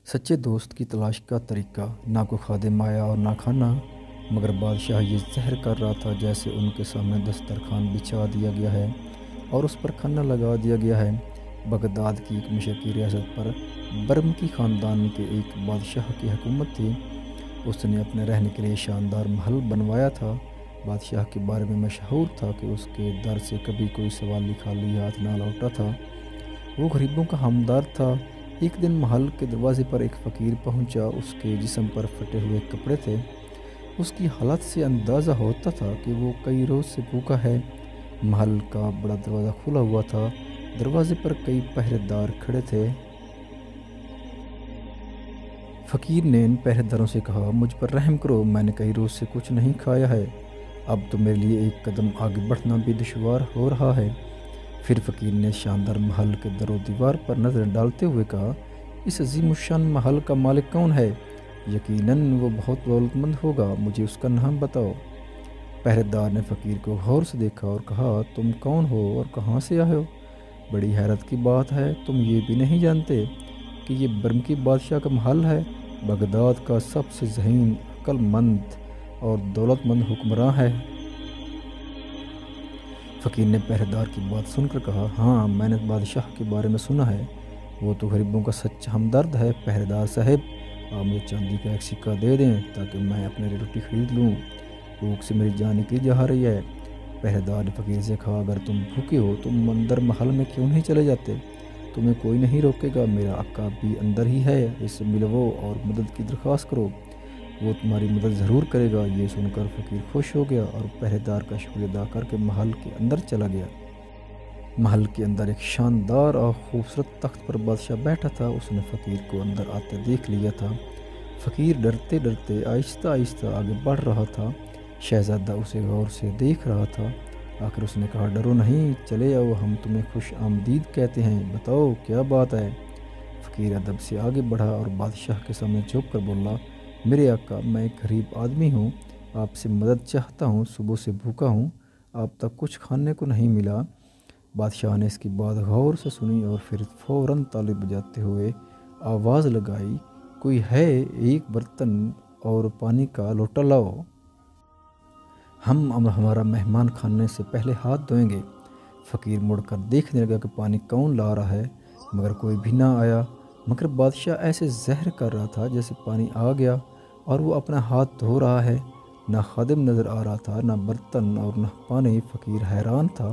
سچے دوست کی تلاش کا طریقہ، نہ کوئی خادم آیا اور نہ کھانا، مگر بادشاہ یہ ظاہر کر رہا تھا جیسے ان کے سامنے دسترخوان بچھا دیا گیا ہے اور اس پر کھانا لگا دیا گیا ہے۔ بغداد کی ایک مشرقی ریاست پر برمکی خاندان کے ایک بادشاہ کی حکومت تھی۔ اس نے اپنے رہنے کے لیے شاندار محل بنوایا تھا۔ بادشاہ کے بارے میں مشہور تھا کہ اس کے در سے کبھی کوئی سوالی خالی ہاتھ نہ لوٹا تھا۔ وہ غریبوں کا ہمدرد تھا۔ ایک دن محل کے دروازے پر ایک فقیر پہنچا۔ اس کے جسم پر پھٹے ہوئے کپڑے تھے۔ اس کی حالت سے اندازہ ہوتا تھا کہ وہ کئی روز سے بھوکا ہے۔ محل کا بڑا دروازہ کھلا ہوا تھا۔ دروازے پر کئی پہرے دار کھڑے تھے۔ فقیر نے ان پہرے داروں سے کہا، مجھ پر رحم کرو، میں نے کئی روز سے کچھ نہیں کھایا ہے۔ اب تو میرے لیے ایک قدم آگے بڑھنا بھی دشوار ہو رہا ہے۔ پھر فقیر نے شاندار محل کے در و دیوار پر نظر ڈالتے ہوئے کہا، اس عظیم الشان محل کا مالک کون ہے؟ یقیناً وہ بہت دولت مند ہوگا، مجھے اس کا نام بتاؤ۔ پہرے دار نے فقیر کو غور سے دیکھا اور کہا، تم کون ہو اور کہاں سے آئے ہو؟ بڑی حیرت کی بات ہے، تم یہ بھی نہیں جانتے کہ یہ برمکی بادشاہ کا محل ہے۔ بغداد کا سب سے ذہین، عقل مند اور دولت مند حکمراں ہے۔ فقیر نے پہرے دار کی بات سن کر کہا، ہاں میں نے بادشاہ کے بارے میں سنا ہے، وہ تو غریبوں کا سچا ہمدرد ہے۔ پہرے دار صاحب، آپ مجھے چاندی کا ایک سکہ دے دیں تاکہ میں اپنے لیے روٹی خرید لوں، بھوک سے میری جان نکلی جا رہی ہے۔ پہرے دار نے فقیر سے کہا، اگر تم بھوکے ہو تم اندر محل میں کیوں نہیں چلے جاتے؟ تمہیں کوئی نہیں روکے گا، میرا آقا بھی اندر ہی ہے، اس سے ملو اور مدد کی درخواست کرو، وہ تمہاری مدد ضرور کرے گا۔ یہ سن کر فقیر خوش ہو گیا اور پہرے دار کا شکریہ ادا کر کے محل کے اندر چلا گیا۔ محل کے اندر ایک شاندار اور خوبصورت تخت پر بادشاہ بیٹھا تھا۔ اس نے فقیر کو اندر آتے دیکھ لیا تھا۔ فقیر ڈرتے ڈرتے آہستہ آہستہ آگے بڑھ رہا تھا۔ شہزادہ اسے غور سے دیکھ رہا تھا۔ آخر اس نے کہا، ڈرو نہیں، چلے آؤ، ہم تمہیں خوش آمدید کہتے ہیں، بتاؤ کیا بات ہے؟ فقیر ادب سے آگے بڑھا اور بادشاہ کے سامنے جھک کر بولا، میرے آقا، میں ایک غریب آدمی ہوں، آپ سے مدد چاہتا ہوں، صبح سے بھوکا ہوں، اب تک کچھ کھانے کو نہیں ملا۔ بادشاہ نے اس کی بات غور سے سنی اور پھر فوراً تالی بجاتے ہوئے آواز لگائی، کوئی ہے، ایک برتن اور پانی کا لوٹا لاؤ، ہم ہمارا مہمان کھانے سے پہلے ہاتھ دھوئیں گے۔ فقیر مڑ کر دیکھنے لگا کہ پانی کون لا رہا ہے، مگر کوئی بھی نہ آیا۔ مگر بادشاہ ایسے زہر کر رہا تھا جیسے پانی آ گیا اور وہ اپنا ہاتھ دھو رہا ہے۔ نہ خادم نظر آ رہا تھا، نہ برتن اور نہ پانی۔ فقیر حیران تھا۔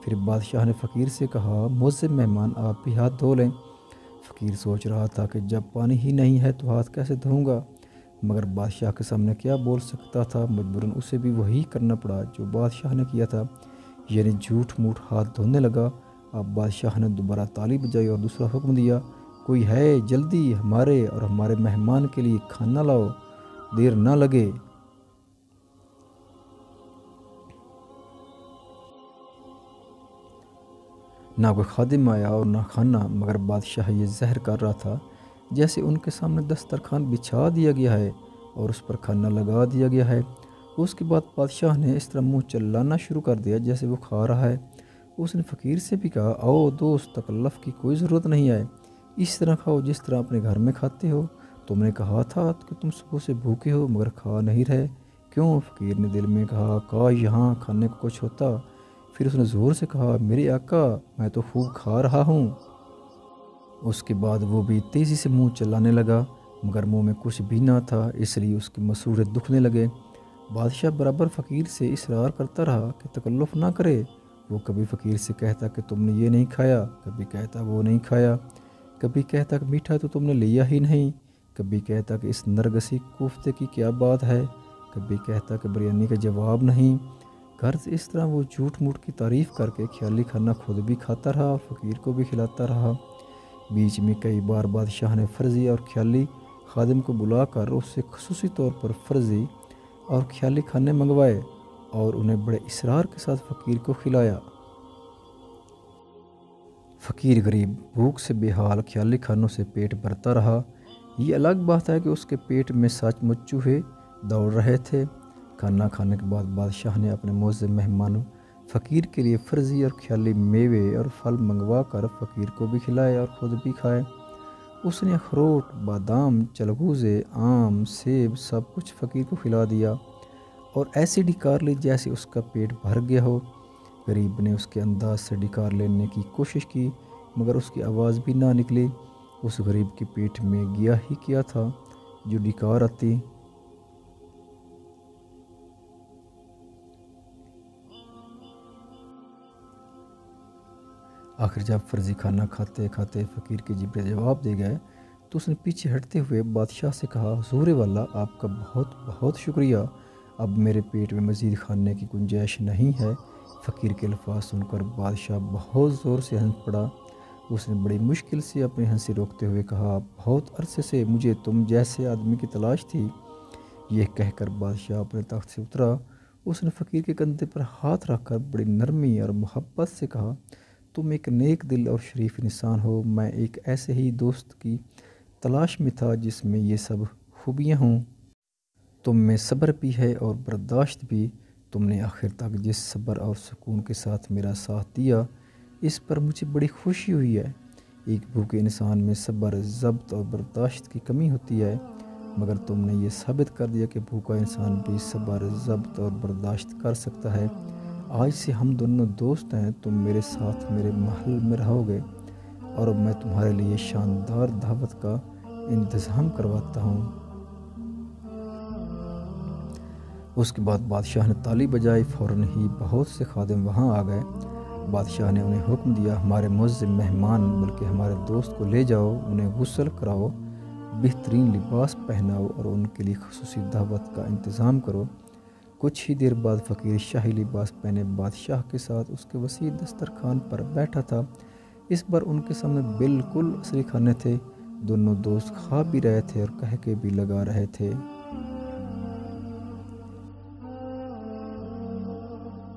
پھر بادشاہ نے فقیر سے کہا، معزز مہمان، آپ بھی ہاتھ دھو لیں۔ فقیر سوچ رہا تھا کہ جب پانی ہی نہیں ہے تو ہاتھ کیسے دھوؤں گا، مگر بادشاہ کے سامنے کیا بول سکتا تھا۔ مجبوراً اسے بھی وہی کرنا پڑا جو بادشاہ نے کیا تھا، یعنی جھوٹ موٹ ہاتھ دھونے لگا۔ اب بادشاہ نے دوبارہ تالی بجائی اور دوسرا حکم دیا، کوئی ہے، جلدی ہمارے اور ہمارے مہمان کے لیے کھانا لاؤ، دیر نہ لگے۔ نہ کوئی خادم آیا اور نہ کھانا، مگر بادشاہ یہ ظاہر کر رہا تھا جیسے ان کے سامنے دسترخوان بچھا دیا گیا ہے اور اس پر کھانا لگا دیا گیا ہے۔ اس کے بعد بادشاہ نے اس طرح منہ چلانا شروع کر دیا جیسے وہ کھا رہا ہے۔ اس نے فقیر سے بھی کہا، آؤ دوست، تکلف کی کوئی ضرورت نہیں ہے، اس طرح کھاؤ جس طرح اپنے گھر میں کھاتے ہو، تم نے کہا تھا کہ تم صبح سے بھوکے ہو مگر کھا نہیں رہے، کیوں؟ فقیر نے دل میں کہا، کاش یہاں کھانے کو کچھ ہوتا۔ پھر اس نے زور سے کہا، میرے آقا، میں تو خوب کھا رہا ہوں۔ اس کے بعد وہ بھی تیزی سے منہ چلانے لگا، مگر منہ میں کچھ بھی نہ تھا، اس لیے اس کے مسوڑے دکھنے لگے۔ بادشاہ برابر فقیر سے اصرار کرتا رہا کہ تکلف نہ کرے۔ وہ کبھی فقیر سے کہتا کہ تم نے یہ نہیں کھایا، کبھی کہتا وہ نہیں کھایا، کبھی کہتا کہ میٹھا تو تم نے لیا ہی نہیں، کبھی کہتا کہ اس نرگسی کوفتے کی کیا بات ہے، کبھی کہتا کہ بریانی کا جواب نہیں۔ غرض اس طرح وہ جھوٹ موٹ کی تعریف کر کے خیالی کھانا خود بھی کھاتا رہا، فقیر کو بھی کھلاتا رہا۔ بیچ میں کئی بار بادشاہ نے فرضی اور خیالی خادم کو بلا کر اس سے خصوصی طور پر فرضی اور خیالی کھانے منگوائے اور انہیں بڑے اصرار کے ساتھ فقیر کو کھلایا۔ فقیر غریب بھوک سے بے حال خیالی کھانوں سے پیٹ بھرتا رہا۔ یہ الگ بات ہے کہ اس کے پیٹ میں سچ مچ چوہے دوڑ رہے تھے۔ کھانا کھانے کے بعد بادشاہ نے اپنے معزز مہمانوں فقیر کے لیے فرضی اور خیالی میوے اور پھل منگوا کر فقیر کو بھی کھلائے اور خود بھی کھائے۔ اس نے اخروٹ، بادام، چلغوزے، آم، سیب سب کچھ فقیر کو کھلا دیا اور ایسی ڈکار لی جیسے اس کا پیٹ بھر گیا ہو۔ غریب نے اس کے انداز سے ڈکار لینے کی کوشش کی مگر اس کی آواز بھی نہ نکلی۔ اس غریب کے پیٹ میں گیا ہی کیا تھا جو ڈکار آتی۔ آخر جب فرضی کھانا کھاتے کھاتے فقیر کے جبڑے جواب دے گئے تو اس نے پیچھے ہٹتے ہوئے بادشاہ سے کہا، حضور والا آپ کا بہت بہت شکریہ، اب میرے پیٹ میں مزید کھانے کی گنجائش نہیں ہے۔ فقیر کے الفاظ سن کر بادشاہ بہت زور سے ہنس پڑا۔ اس نے بڑی مشکل سے اپنی ہنسی روکتے ہوئے کہا، بہت عرصے سے مجھے تم جیسے آدمی کی تلاش تھی۔ یہ کہہ کر بادشاہ اپنے تخت سے اترا۔ اس نے فقیر کے کندھے پر ہاتھ رکھ کر بڑی نرمی اور محبت سے کہا، تم ایک نیک دل اور شریف انسان ہو۔ میں ایک ایسے ہی دوست کی تلاش میں تھا جس میں یہ سب خوبیاں ہوں۔ تم میں صبر بھی ہے اور برداشت بھی۔ تم نے آخر تک جس صبر اور سکون کے ساتھ میرا ساتھ دیا اس پر مجھے بڑی خوشی ہوئی ہے۔ ایک بھوکے انسان میں صبر، ضبط اور برداشت کی کمی ہوتی ہے مگر تم نے یہ ثابت کر دیا کہ بھوکا انسان بھی صبر، ضبط اور برداشت کر سکتا ہے۔ آج سے ہم دونوں دوست ہیں، تم میرے ساتھ میرے محل میں رہو گے اور اب میں تمہارے لیے شاندار دعوت کا انتظام کرواتا ہوں۔ اس کے بعد بادشاہ نے تالی بجائی، فوراً ہی بہت سے خادم وہاں آ گئے۔ بادشاہ نے انہیں حکم دیا، ہمارے معزز مہمان بلکہ ہمارے دوست کو لے جاؤ، انہیں غسل کراؤ، بہترین لباس پہناؤ اور ان کے لیے خصوصی دعوت کا انتظام کرو۔ کچھ ہی دیر بعد فقیر شاہی لباس پہنے بادشاہ کے ساتھ اس کے وسیع دسترخوان پر بیٹھا تھا۔ اس بار ان کے سامنے بالکل اصلی کھانے تھے۔ دونوں دوست کھا بھی رہے تھے اور کہہ کے بھی لگا رہے تھے۔